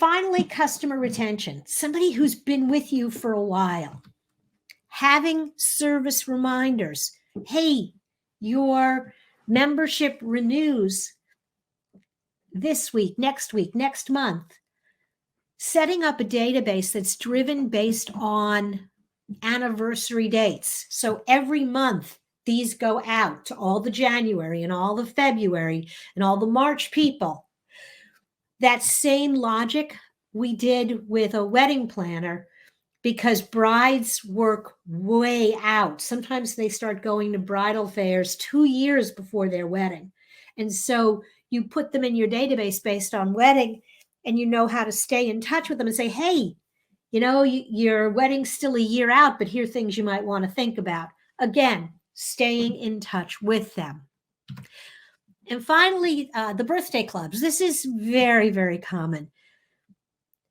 finally, customer retention, somebody who's been with you for a while. Having service reminders. Hey, your membership renews this week, next month. Setting up a database that's driven based on anniversary dates. So every month, these go out to all the January and all the February and all the March people. That same logic we did with a wedding planner, because brides work way out. Sometimes they start going to bridal fairs 2 years before their wedding. And so you put them in your database based on wedding, and you know how to stay in touch with them and say, hey, you know, your wedding's still a year out, but here are things you might want to think about. Again, staying in touch with them. And finally, the birthday clubs. This is very, very common.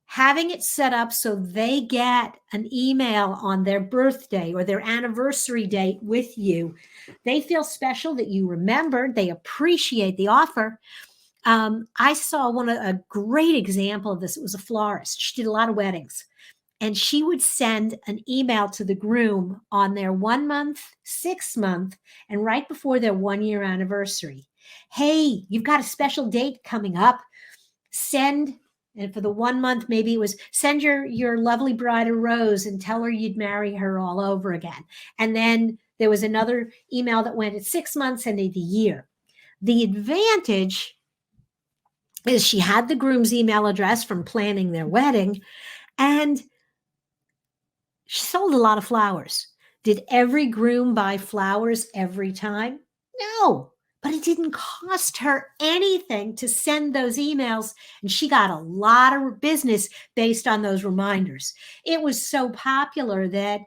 Having it set up so they get an email on their birthday or their anniversary date with you. They feel special that you remembered. They appreciate the offer. I saw a great example of this. It was a florist. She did a lot of weddings. And she would send an email to the groom on their 1 month, 6 month, and right before their 1 year anniversary. Hey, you've got a special date coming up. And for the 1 month, maybe it was send your lovely bride a rose and tell her you'd marry her all over again. And then there was another email that went at 6 months and the year. The advantage is she had the groom's email address from planning their wedding, and she sold a lot of flowers. Did every groom buy flowers every time? No, but it didn't cost her anything to send those emails, and she got a lot of business based on those reminders. It was so popular that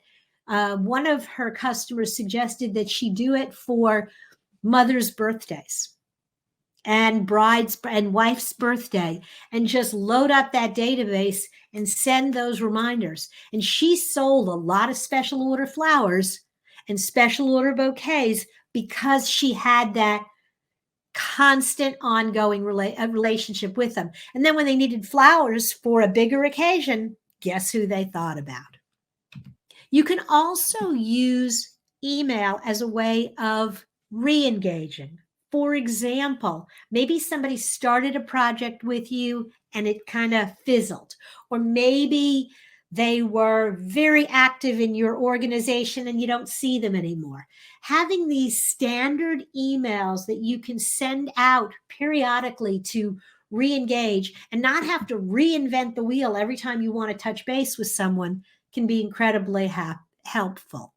one of her customers suggested that she do it for mothers' birthdays and bride's and wife's birthday, and just load up that database and send those reminders. And she sold a lot of special order flowers and special order bouquets because she had that constant ongoing relationship with them. And then when they needed flowers for a bigger occasion, guess who they thought about? You can also use email as a way of re-engaging. For example, maybe somebody started a project with you and it kind of fizzled, or maybe they were very active in your organization and you don't see them anymore. Having these standard emails that you can send out periodically to re-engage and not have to reinvent the wheel every time you want to touch base with someone can be incredibly helpful.